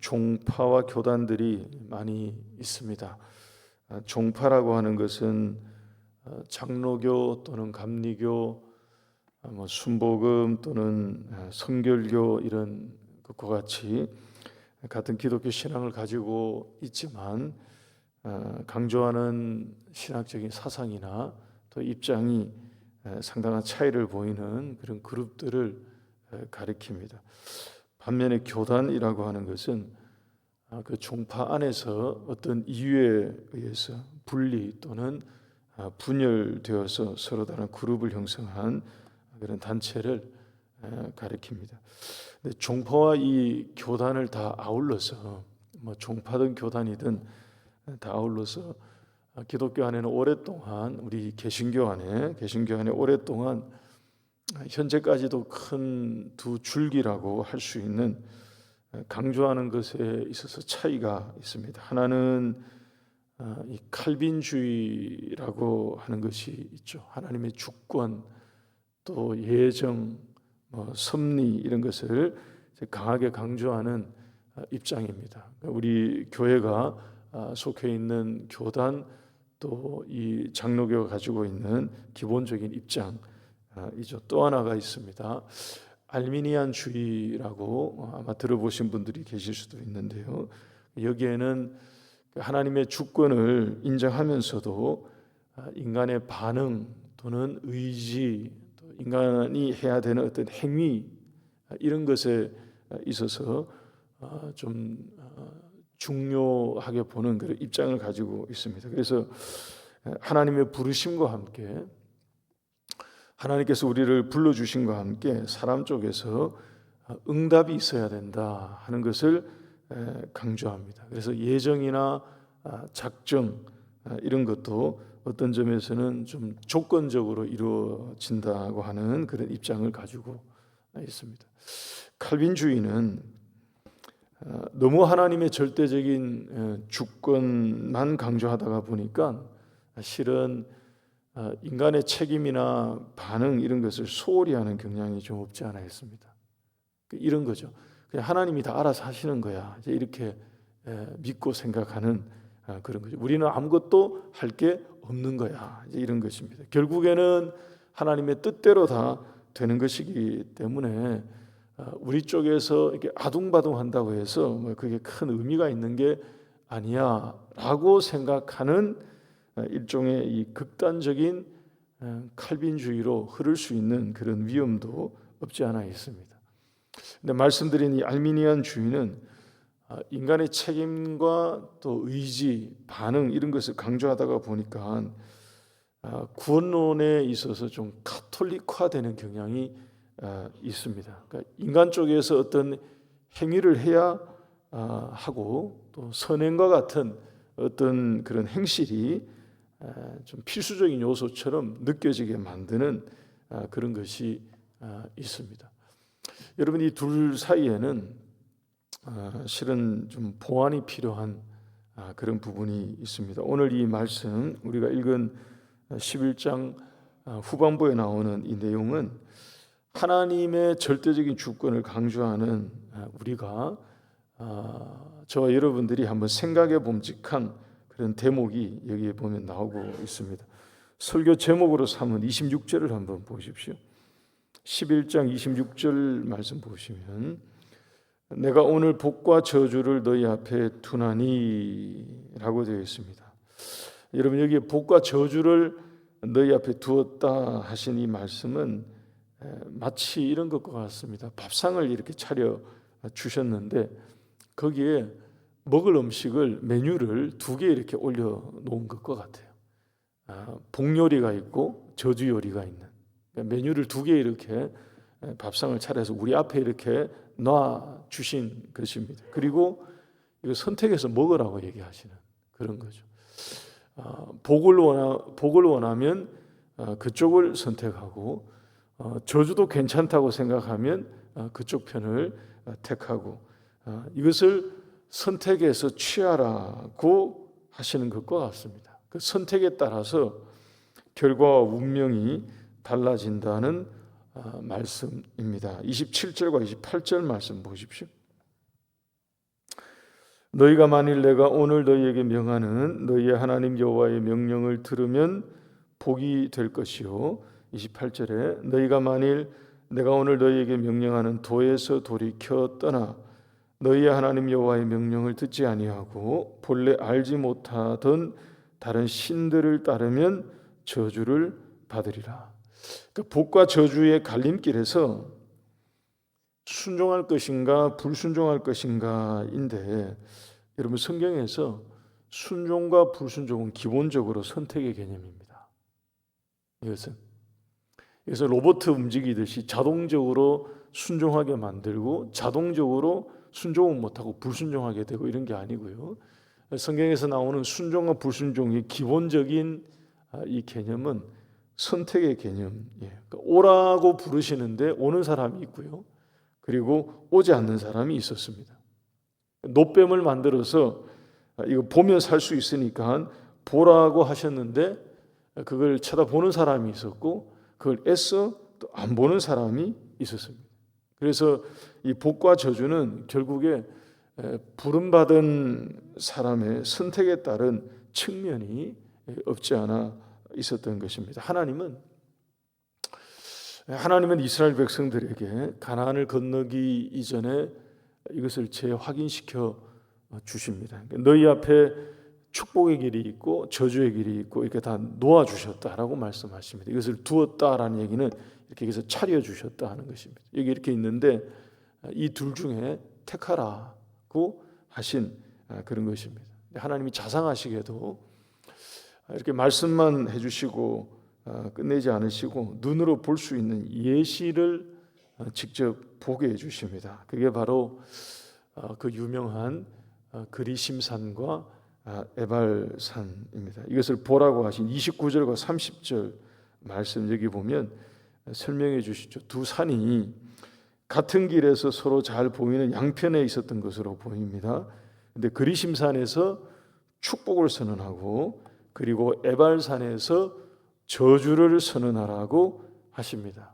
종파와 교단들이 많이 있습니다. 종파라고 하는 것은 장로교 또는 감리교, 순복음 또는 성결교 이런 것과 같이 같은 기독교 신앙을 가지고 있지만 강조하는 신학적인 사상이나 또 입장이 상당한 차이를 보이는 그런 그룹들을 가리킵니다. 반면에 교단이라고 하는 것은 그 종파 안에서 어떤 이유에 의해서 분리 또는 분열되어서 서로 다른 그룹을 형성한 그런 단체를 가리킵니다. 근데 종파와 이 교단을 다 아울러서 종파든 교단이든 다 아울러서 기독교 안에는 오랫동안 우리 개신교 안에 오랫동안 현재까지도 큰 두 줄기라고 할 수 있는 강조하는 것에 있어서 차이가 있습니다. 하나는 이 칼빈주의라고 하는 것이 있죠. 하나님의 주권 또 예정, 섭리 이런 것을 강하게 강조하는 입장입니다. 우리 교회가 속해 있는 교단 또 이 장로교가 가지고 있는 기본적인 입장이죠. 또 하나가 있습니다. 알미니안주의라고 아마 들어보신 분들이 계실 수도 있는데요. 여기에는 하나님의 주권을 인정하면서도 인간의 반응 또는 의지, 또 인간이 해야 되는 어떤 행위 이런 것에 있어서 좀 중요하게 보는 그런 입장을 가지고 있습니다. 그래서 하나님의 부르심과 함께 하나님께서 우리를 불러주심과 함께 사람 쪽에서 응답이 있어야 된다 하는 것을 강조합니다. 그래서 예정이나 작정 이런 것도 어떤 점에서는 좀 조건적으로 이루어진다고 하는 그런 입장을 가지고 있습니다. 칼빈주의는 너무 하나님의 절대적인 주권만 강조하다가 보니까 실은 인간의 책임이나 반응 이런 것을 소홀히 하는 경향이 좀 없지 않아 있습니다. 이런 거죠. 그냥 하나님이 다 알아서 하시는 거야. 이렇게 믿고 생각하는 그런 거죠. 우리는 아무것도 할 게 없는 거야. 이런 것입니다. 결국에는 하나님의 뜻대로 다 되는 것이기 때문에 우리 쪽에서 이렇게 아둥바둥한다고 해서 그게 큰 의미가 있는 게 아니야라고 생각하는 일종의 이 극단적인 칼빈주의로 흐를 수 있는 그런 위험도 없지 않아 있습니다. 근데 말씀드린 이 알미니안주의는 인간의 책임과 또 의지, 반응 이런 것을 강조하다가 보니까 구원론에 있어서 좀 카톨릭화되는 경향이 있습니다. 그러니까 인간 쪽에서 어떤 행위를 해야 하고 또 선행과 같은 어떤 그런 행실이 좀 필수적인 요소처럼 느껴지게 만드는 그런 것이 있습니다. 여러분 이 둘 사이에는 실은 좀 보완이 필요한 그런 부분이 있습니다. 오늘 이 말씀 우리가 읽은 11장 후반부에 나오는 이 내용은 하나님의 절대적인 주권을 강조하는 우리가 저와 여러분들이 한번 생각해 봄직한 그런 대목이 여기에 보면 나오고 있습니다. 설교 제목으로 삼은 26절을 한번 보십시오. 11장 26절 말씀 보시면 내가 오늘 복과 저주를 너희 앞에 두나니 라고 되어 있습니다. 여러분 여기에 복과 저주를 너희 앞에 두었다 하신 이 말씀은 마치 이런 것과 같습니다. 밥상을 이렇게 차려 주셨는데 거기에 먹을 음식을 메뉴를 두 개 이렇게 올려놓은 것과 같아요. 복 요리가 있고 저주 요리가 있는 메뉴를 두 개 이렇게 밥상을 차려서 우리 앞에 이렇게 놔 주신 것입니다. 그리고 이거 선택해서 먹으라고 얘기하시는 그런 거죠. 복을 원하면 그쪽을 선택하고 저주도 괜찮다고 생각하면 그쪽 편을 택하고 이것을 선택해서 취하라고 하시는 것과 같습니다. 그 선택에 따라서 결과와 운명이 달라진다는 말씀입니다. 27절과 28절 말씀 보십시오. 너희가 만일 내가 오늘 너희에게 명하는 너희의 하나님 여호와의 명령을 들으면 복이 될 것이요. 28절에 너희가 만일 내가 오늘 너희에게 명령하는 도에서 돌이켜 떠나 너희의 하나님 여호와의 명령을 듣지 아니하고 본래 알지 못하던 다른 신들을 따르면 저주를 받으리라. 그러니까 복과 저주의 갈림길에서 순종할 것인가 불순종할 것인가인데, 여러분 성경에서 순종과 불순종은 기본적으로 선택의 개념입니다. 이것은 로봇 움직이듯이 자동적으로 순종하게 만들고 자동적으로 순종은 못하고 불순종하게 되고 이런 게 아니고요. 성경에서 나오는 순종과 불순종의 기본적인 이 개념은 선택의 개념이에요. 그러니까 오라고 부르시는데 오는 사람이 있고요. 그리고 오지 않는 사람이 있었습니다. 노뱀을 만들어서 이거 보면 살 수 있으니까 보라고 하셨는데 그걸 쳐다보는 사람이 있었고 그걸 애써 또 안 보는 사람이 있었습니다. 그래서 이 복과 저주는 결국에 부름받은 사람의 선택에 따른 측면이 없지 않아 있었던 것입니다. 하나님은 이스라엘 백성들에게 가나안을 건너기 이전에 이것을 재확인시켜 주십니다. 너희 앞에 축복의 길이 있고 저주의 길이 있고 이렇게 다 놓아주셨다라고 말씀하십니다. 이것을 두었다라는 얘기는 이렇게 해서 차려주셨다 하는 것입니다. 여기 이렇게 있는데 이 둘 중에 택하라고 하신 그런 것입니다. 하나님이 자상하시게도 이렇게 말씀만 해주시고 끝내지 않으시고 눈으로 볼 수 있는 예시를 직접 보게 해주십니다. 그게 바로 그 유명한 그리심산과 에발산입니다. 이것을 보라고 하신 29절과 30절 말씀 여기 보면 설명해 주시죠. 두 산이 같은 길에서 서로 잘 보이는 양편에 있었던 것으로 보입니다. 근데 그리심산에서 축복을 선언하고 그리고 에발산에서 저주를 선언하라고 하십니다.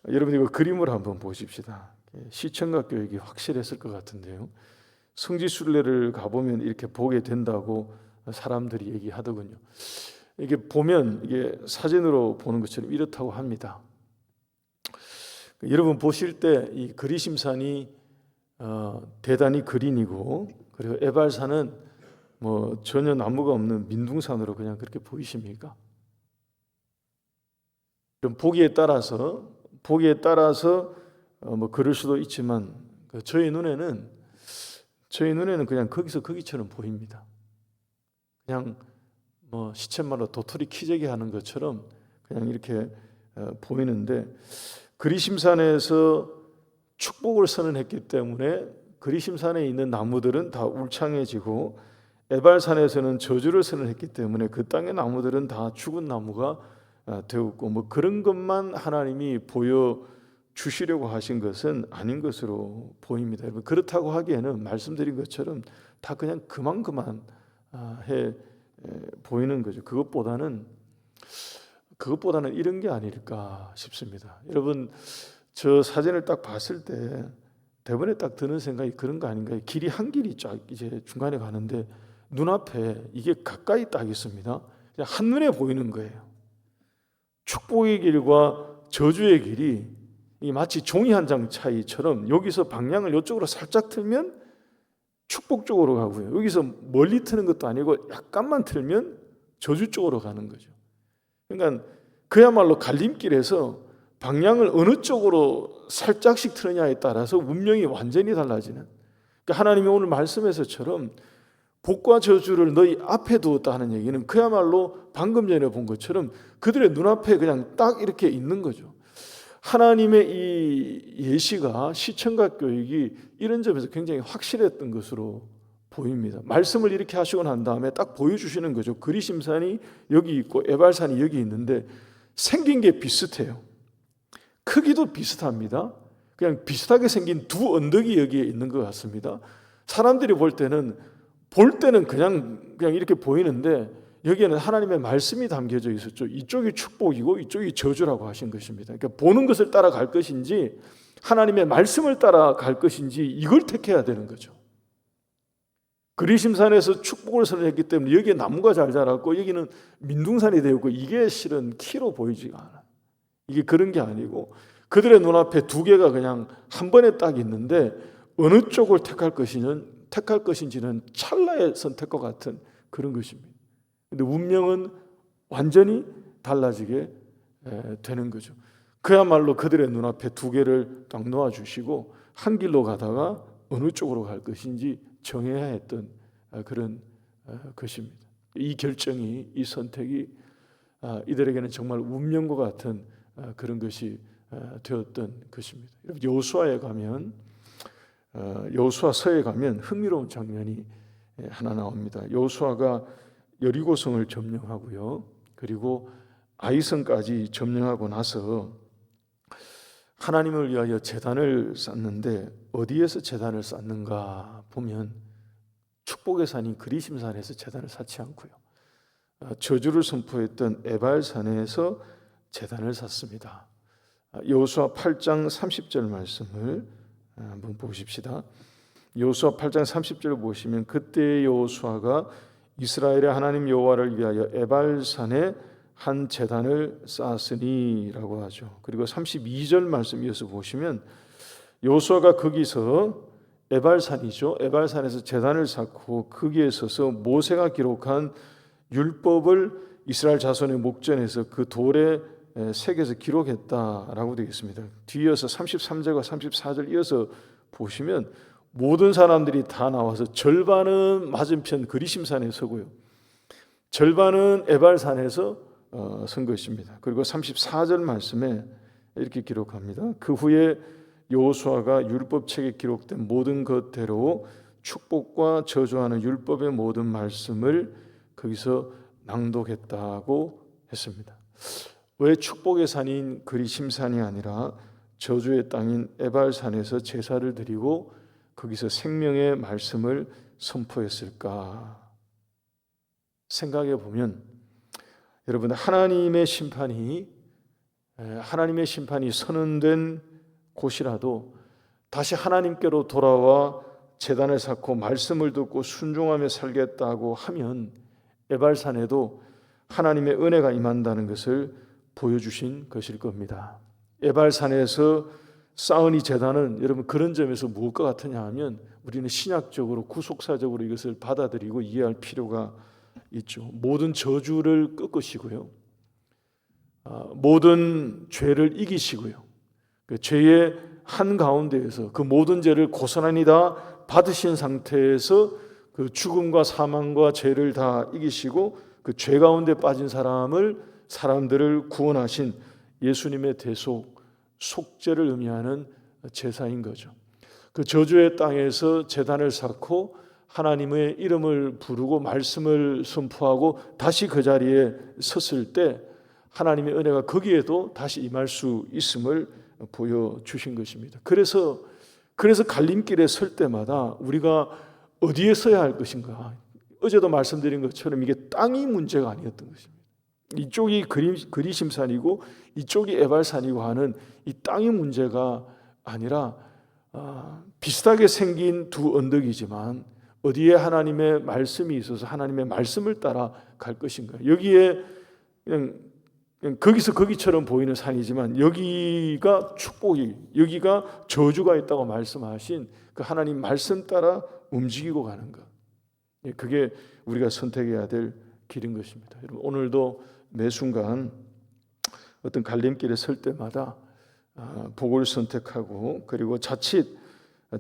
여러분 이거 그림을 한번 보십시다. 시청각 교육이 확실했을 것 같은데요. 성지순례를 가보면 이렇게 보게 된다고 사람들이 얘기하더군요. 이게 보면 이게 사진으로 보는 것처럼 이렇다고 합니다. 여러분 보실 때 이 그리심산이 대단히 그린이고 그리고 에발산은 뭐 전혀 나무가 없는 민둥산으로 그냥 그렇게 보이십니까? 그럼 보기에 따라서 뭐 그럴 수도 있지만 저희 눈에는 그냥 거기서 거기처럼 보입니다. 그냥 뭐 시쳇말로 도토리 키재기 하는 것처럼 그냥 이렇게 보이는데 그리심산에서 축복을 선언했기 때문에 그리심산에 있는 나무들은 다 울창해지고 에발산에서는 저주를 선언했기 때문에 그 땅의 나무들은 다 죽은 나무가 되었고 뭐 그런 것만 하나님이 보여 주시려고 하신 것은 아닌 것으로 보입니다. 여러분 그렇다고 하기에는 말씀드린 것처럼 다 그냥 그만 해 보이는 거죠. 그것보다는 이런 게 아닐까 싶습니다. 여러분 저 사진을 딱 봤을 때 대번에 딱 드는 생각이 그런 거 아닌가요? 길이 한 길이 쫙 이제 중간에 가는데 눈앞에 이게 가까이 딱 있습니다. 그냥 한눈에 보이는 거예요. 축복의 길과 저주의 길이 마치 종이 한 장 차이처럼 여기서 방향을 이쪽으로 살짝 틀면 축복 쪽으로 가고요. 여기서 멀리 트는 것도 아니고 약간만 틀면 저주 쪽으로 가는 거죠. 그러니까 그야말로 갈림길에서 방향을 어느 쪽으로 살짝씩 트느냐에 따라서 운명이 완전히 달라지는. 그러니까 하나님이 오늘 말씀에서처럼 복과 저주를 너희 앞에 두었다는 얘기는 그야말로 방금 전에 본 것처럼 그들의 눈앞에 그냥 딱 이렇게 있는 거죠. 하나님의 이 예시가 시청각 교육이 이런 점에서 굉장히 확실했던 것으로 보입니다. 말씀을 이렇게 하시고 난 다음에 딱 보여주시는 거죠. 그리심산이 여기 있고 에발산이 여기 있는데 생긴 게 비슷해요. 크기도 비슷합니다. 그냥 비슷하게 생긴 두 언덕이 여기에 있는 것 같습니다. 사람들이 볼 때는 그냥 이렇게 보이는데 여기에는 하나님의 말씀이 담겨져 있었죠. 이쪽이 축복이고 이쪽이 저주라고 하신 것입니다. 그러니까 보는 것을 따라갈 것인지 하나님의 말씀을 따라갈 것인지 이걸 택해야 되는 거죠. 그리심산에서 축복을 선언했기 때문에 여기에 나무가 잘 자랐고 여기는 민둥산이 되었고, 이게 실은 키로 보이지가 않아요. 이게 그런 게 아니고 그들의 눈앞에 두 개가 그냥 한 번에 딱 있는데 어느 쪽을 택할 것인지는 찰나의 선택과 같은 그런 것입니다. 근데 운명은 완전히 달라지게 되는 거죠. 그야말로 그들의 눈앞에 두 개를 딱 놓아주시고 한 길로 가다가 어느 쪽으로 갈 것인지 정해야 했던 그런 것입니다. 이 결정이, 이 선택이 이들에게는 정말 운명과 같은 그런 것이 되었던 것입니다. 여호수아에 가면, 여호수아서에 가면 흥미로운 장면이 하나 나옵니다. 여호수아가 여리고성을 점령하고요, 그리고 아이성까지 점령하고 나서 하나님을 위하여 제단을 쌓는데, 어디에서 제단을 쌓는가 보면 축복의 산인 그리심산에서 제단을 쌓지 않고요, 저주를 선포했던 에발산에서 제단을 쌓습니다. 여호수아 8장 30절 말씀을 한번 보십시다. 여호수아 8장 30절을 보시면, 그때 여호수아가 이스라엘의 하나님 여호와를 위하여 에발산에 한 제단을 쌓았으니라고 하죠. 그리고 32절 말씀 이어서 보시면 여호수아가 거기서 에발산이죠, 에발산에서 제단을 쌓고 거기에 서서 모세가 기록한 율법을 이스라엘 자손의 목전에서 그 돌에 새겨서 기록했다라고 되겠습니다. 뒤이어서 33절과 34절 이어서 보시면 모든 사람들이 다 나와서 절반은 맞은편 그리심산에 서고요, 절반은 에발산에서 선 것입니다. 그리고 34절 말씀에 이렇게 기록합니다. 그 후에 여호수아가 율법책에 기록된 모든 것대로 축복과 저주하는 율법의 모든 말씀을 거기서 낭독했다고 했습니다. 왜 축복의 산인 그리심산이 아니라 저주의 땅인 에발산에서 제사를 드리고 거기서 생명의 말씀을 선포했을까? 생각해 보면 여러분, 하나님의 심판이 선언된 곳이라도 다시 하나님께로 돌아와 제단을 쌓고 말씀을 듣고 순종하며 살겠다고 하면 에발산에도 하나님의 은혜가 임한다는 것을 보여주신 것일 겁니다. 에발산에서 쌓은 이 제단은 여러분 그런 점에서 무엇과 같으냐 하면, 우리는 신약적으로 구속사적으로 이것을 받아들이고 이해할 필요가 있죠. 모든 저주를 꺾으시고요, 모든 죄를 이기시고요, 그 죄의 한가운데에서 그 모든 죄를 고스란히 다 받으신 상태에서 그 죽음과 사망과 죄를 다 이기시고 그 죄 가운데 빠진 사람들을 구원하신 예수님의 대속, 속죄를 의미하는 제사인 거죠. 그 저주의 땅에서 제단을 쌓고 하나님의 이름을 부르고 말씀을 선포하고 다시 그 자리에 섰을 때 하나님의 은혜가 거기에도 다시 임할 수 있음을 보여주신 것입니다. 그래서 갈림길에 설 때마다 우리가 어디에 서야 할 것인가, 어제도 말씀드린 것처럼 이게 땅이 문제가 아니었던 것입니다. 이쪽이 그리심산이고 이쪽이 에발산이고 하는 이 땅의 문제가 아니라 비슷하게 생긴 두 언덕이지만 어디에 하나님의 말씀이 있어서 하나님의 말씀을 따라 갈 것인가. 여기에 그냥 거기서 거기처럼 보이는 산이지만 여기가 축복이, 여기가 저주가 있다고 말씀하신 그 하나님 말씀 따라 움직이고 가는 것, 그게 우리가 선택해야 될 길인 것입니다. 여러분, 오늘도 매 순간 어떤 갈림길에 설 때마다 복을 선택하고, 그리고 자칫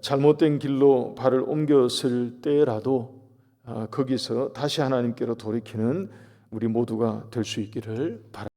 잘못된 길로 발을 옮겼을 때라도 거기서 다시 하나님께로 돌이키는 우리 모두가 될 수 있기를 바랍니다.